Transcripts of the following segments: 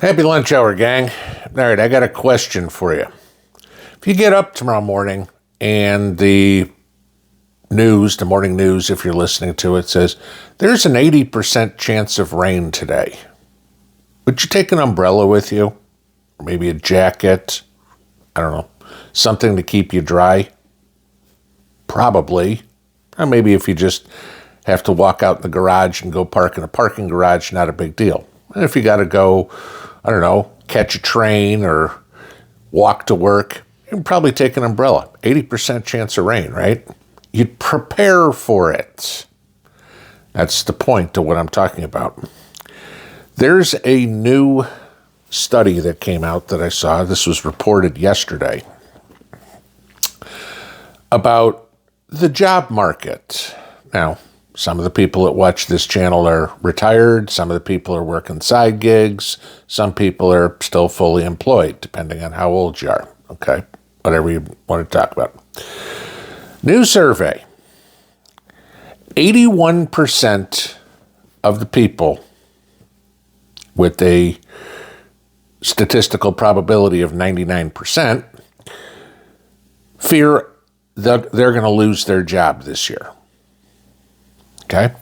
Happy lunch hour, gang. All right, I got a question for you. If you get up tomorrow morning and the morning news, if you're listening to it, says there's an 80% chance of rain today, would you take an umbrella with you? Or maybe a jacket? I don't know. Something to keep you dry? Probably. Or maybe if you just have to walk out in the garage and go park in a parking garage, not a big deal. And if you got to go, I don't know, catch a train or walk to work, you can probably take an umbrella. 80% chance of rain, right? You'd prepare for it. That's the point of what I'm talking about. There's a new study that came out that I saw. This was reported yesterday about the job market. Now, some of the people that watch this channel are retired. Some of the people are working side gigs. Some people are still fully employed, depending on how old you are. Okay, whatever you want to talk about. New survey. 81% of the people with a statistical probability of 99% fear that they're going to lose their job this year. Okay?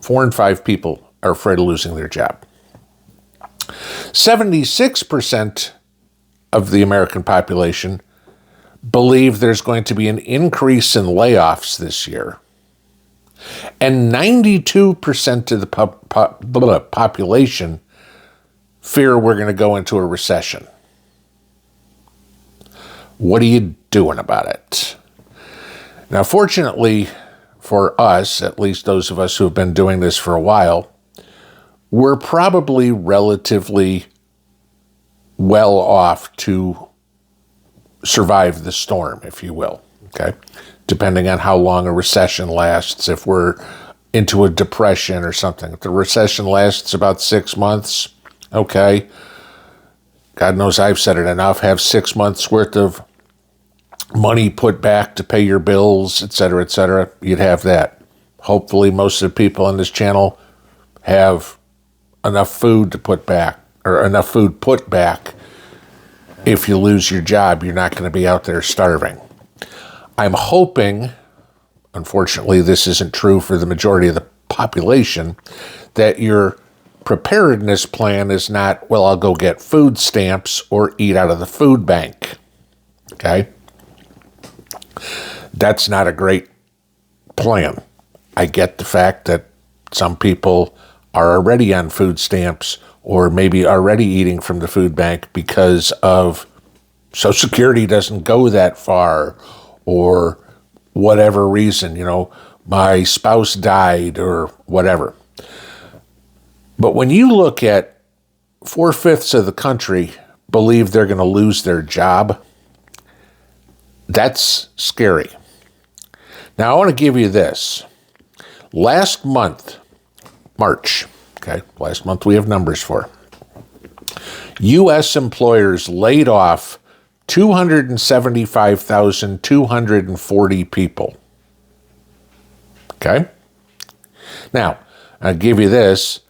4 in 5 people are afraid of losing their job. 76% of the American population believe there's going to be an increase in layoffs this year. And 92% of the population fear we're going to go into a recession. What are you doing about it? Now, fortunately for us, at least those of us who have been doing this for a while, we're probably relatively well off to survive the storm, if you will, okay? Depending on how long a recession lasts, if we're into a depression or something. If the recession lasts about 6 months, okay. God knows I've said it enough. Have 6 months worth of money put back to pay your bills, et cetera, you'd have that. Hopefully most of the people on this channel have enough food to put back, or enough food put back. If you lose your job, you're not going to be out there starving. I'm hoping, unfortunately this isn't true for the majority of the population, that your preparedness plan is not, well, I'll go get food stamps or eat out of the food bank. Okay? That's not a great plan. I get the fact that some people are already on food stamps or maybe already eating from the food bank because of Social Security doesn't go that far or whatever reason, my spouse died or whatever. But when you look at 4/5 of the country believe they're going to lose their job, that's scary. Now, I want to give you this. Last month, March, okay, last month we have numbers for, U.S. employers laid off 275,240 people. Okay? Now, I'll give you this.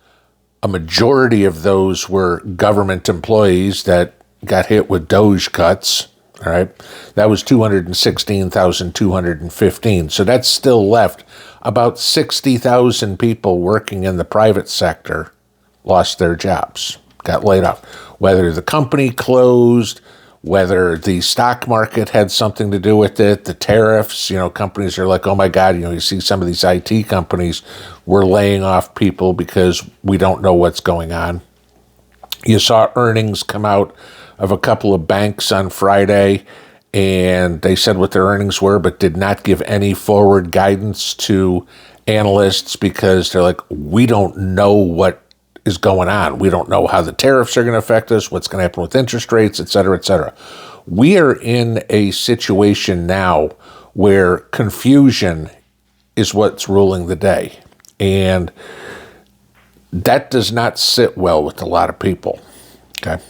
A majority of those were government employees that got hit with DOGE cuts. All right, that was 216,215. So that's still left. About 60,000 people working in the private sector lost their jobs, got laid off. Whether the company closed, whether the stock market had something to do with it, the tariffs, companies are like, oh my God, you see some of these IT companies, we're laying off people because we don't know what's going on. You saw earnings come out of a couple of banks on Friday, and they said what their earnings were, but did not give any forward guidance to analysts because they're like, we don't know what is going on. We don't know how the tariffs are going to affect us, what's going to happen with interest rates, et cetera, et cetera. We are in a situation now where confusion is what's ruling the day. And that does not sit well with a lot of people. Okay.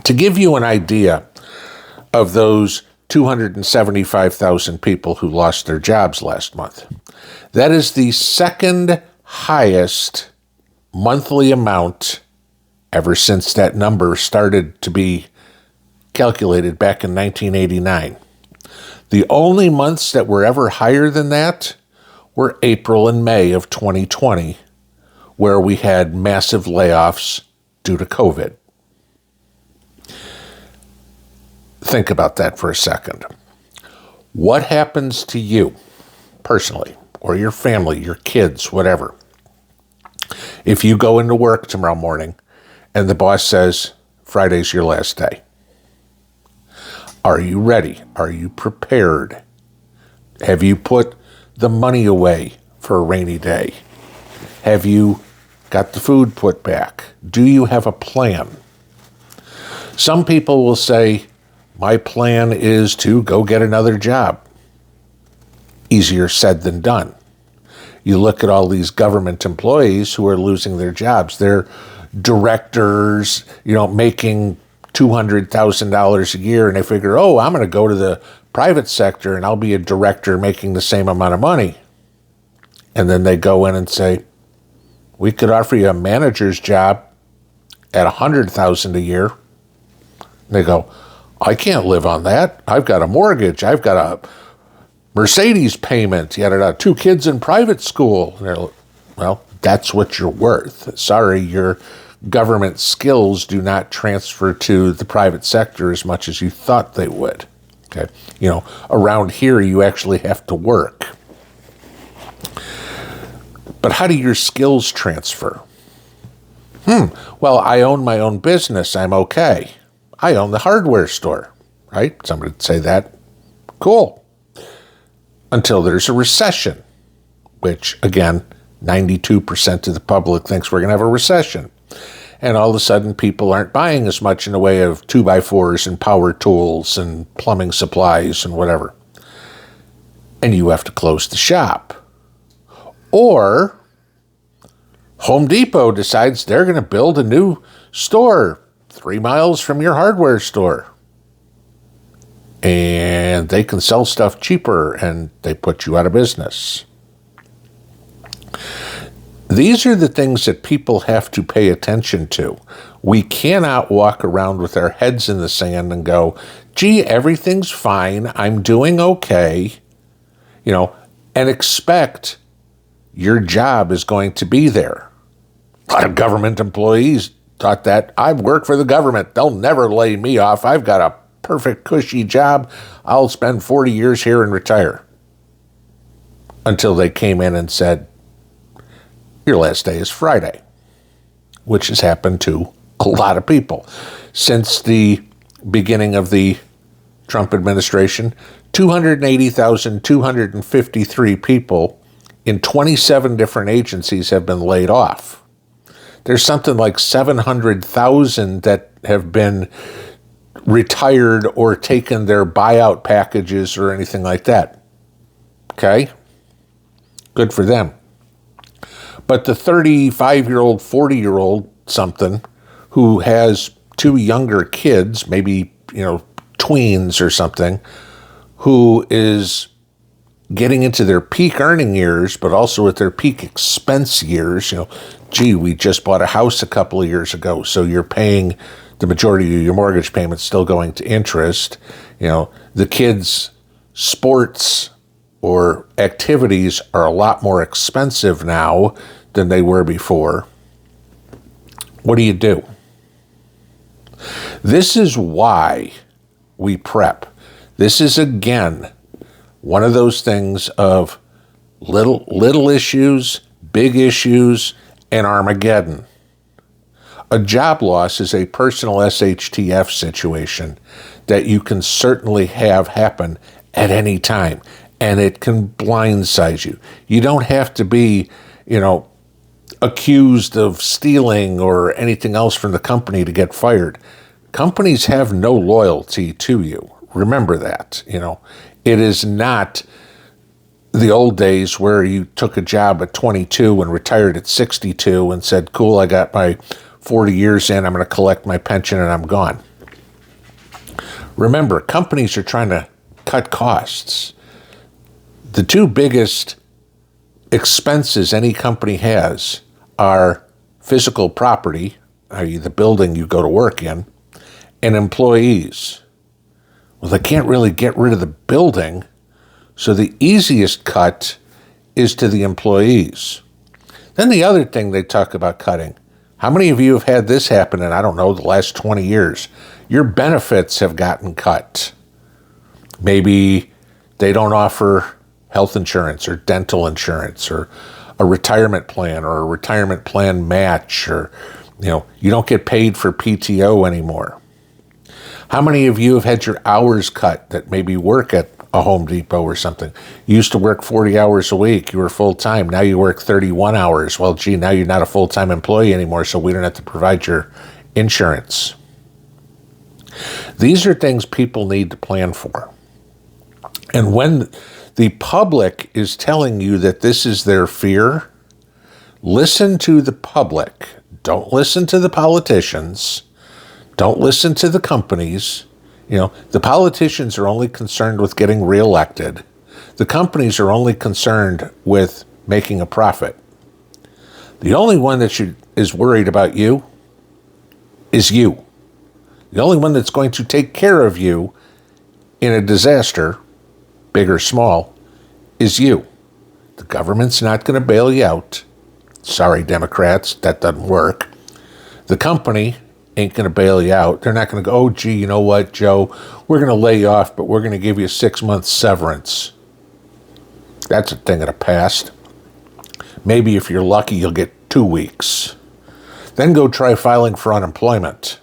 To give you an idea of those 275,000 people who lost their jobs last month, that is the second highest monthly amount ever since that number started to be calculated back in 1989. The only months that were ever higher than that were April and May of 2020, where we had massive layoffs due to COVID. Think about that for a second. What happens to you personally, or your family, your kids, whatever, if you go into work tomorrow morning and the boss says, Friday's your last day? Are you ready? Are you prepared? Have you put the money away for a rainy day? Have you got the food put back? Do you have a plan? Some people will say, my plan is to go get another job. Easier said than done. You look at all these government employees who are losing their jobs. They're directors, making $200,000 a year, and they figure, I'm going to go to the private sector and I'll be a director making the same amount of money. And then they go in and say, we could offer you a manager's job at $100,000 a year. And they go, I can't live on that. I've got a mortgage. I've got a Mercedes payment. You had 2 kids in private school. And they're like, well, that's what you're worth. Sorry, your government skills do not transfer to the private sector as much as you thought they would. Okay, around here you actually have to work. But how do your skills transfer? Well, I own my own business. I'm okay. I own the hardware store, right? Somebody would say that. Cool. Until there's a recession, which, again, 92% of the public thinks we're going to have a recession. And all of a sudden, people aren't buying as much in the way of 2x4s and power tools and plumbing supplies and whatever. And you have to close the shop. Or Home Depot decides they're going to build a new store 3 miles from your hardware store. And they can sell stuff cheaper, and they put you out of business. These are the things that people have to pay attention to. We cannot walk around with our heads in the sand and go, gee, everything's fine, I'm doing okay, and expect your job is going to be there. A lot of government employees thought that. I work for the government. They'll never lay me off. I've got a perfect cushy job. I'll spend 40 years here and retire. Until they came in and said, your last day is Friday, which has happened to a lot of people. Since the beginning of the Trump administration, 280,253 people in 27 different agencies have been laid off. There's something like 700,000 that have been retired or taken their buyout packages or anything like that. Okay? Good for them. But the 35-year-old, 40-year-old something who has 2 younger kids, maybe, tweens or something, who is getting into their peak earning years, but also at their peak expense years, gee, we just bought a house a couple of years ago, so you're paying the majority of your mortgage payments still going to interest. The kids' sports or activities are a lot more expensive now than they were before. What do? This is why we prep. This is, again, one of those things of little issues, big issues, and Armageddon. A job loss is a personal SHTF situation that you can certainly have happen at any time, and it can blindside you. You don't have to be, accused of stealing or anything else from the company to get fired. Companies have no loyalty to you. Remember that. It is not the old days where you took a job at 22 and retired at 62 and said, cool, I got my 40 years in, I'm going to collect my pension and I'm gone. Remember, companies are trying to cut costs. The 2 biggest expenses any company has are physical property, i.e. the building you go to work in, and employees. Well, they can't really get rid of the building, so the easiest cut is to the employees. Then the other thing they talk about cutting. How many of you have had this happen in, I don't know, the last 20 years? Your benefits have gotten cut. Maybe they don't offer health insurance or dental insurance or a retirement plan or a retirement plan match, or you don't get paid for PTO anymore. How many of you have had your hours cut that maybe work at a Home Depot or something? You used to work 40 hours a week. You were full-time. Now you work 31 hours. Well, gee, now you're not a full-time employee anymore, so we don't have to provide your insurance. These are things people need to plan for. And when the public is telling you that this is their fear, listen to the public. Don't listen to the politicians. Don't listen to the companies. The politicians are only concerned with getting reelected. The companies are only concerned with making a profit. The only one that is worried about you is you. The only one that's going to take care of you in a disaster, big or small, is you. The government's not going to bail you out. Sorry, Democrats, that doesn't work. The company ain't going to bail you out. They're not going to go, oh, gee, you know what, Joe? We're going to lay you off, but we're going to give you a 6-month severance. That's a thing of the past. Maybe if you're lucky, you'll get 2 weeks. Then go try filing for unemployment.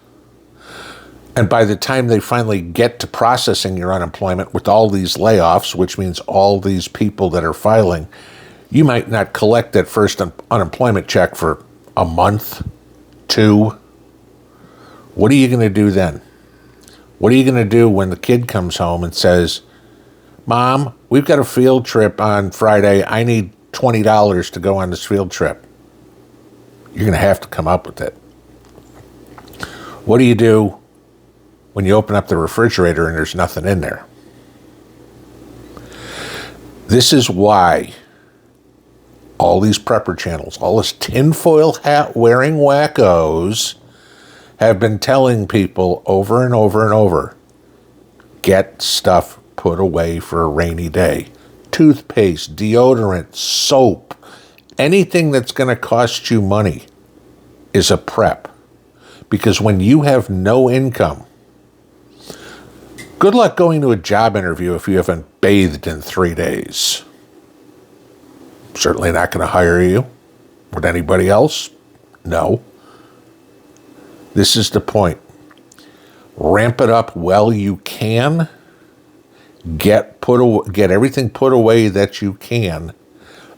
And by the time they finally get to processing your unemployment with all these layoffs, which means all these people that are filing, you might not collect that first unemployment check for a month, 2. What are you going to do then? What are you going to do when the kid comes home and says, Mom, we've got a field trip on Friday. I need $20 to go on this field trip. You're going to have to come up with it. What do you do when you open up the refrigerator and there's nothing in there? This is why all these prepper channels, all this tinfoil hat wearing wackos have been telling people over and over and over, get stuff put away for a rainy day. Toothpaste, deodorant, soap, anything that's going to cost you money is a prep. Because when you have no income, good luck going to a job interview if you haven't bathed in 3 days. Certainly not going to hire you. Would anybody else? No. This is the point. Ramp it up while you can. Get everything put away that you can.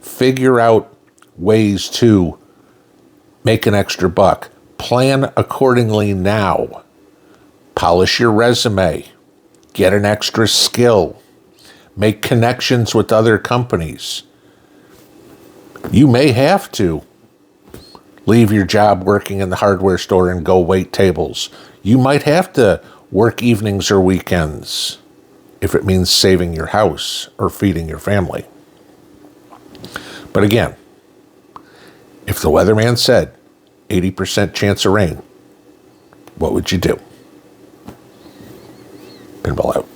Figure out ways to make an extra buck. Plan accordingly now. Polish your resume. Get an extra skill. Make connections with other companies. You may have to leave your job working in the hardware store and go wait tables. You might have to work evenings or weekends if it means saving your house or feeding your family. But again, if the weatherman said 80% chance of rain, what would you do? Pinball out.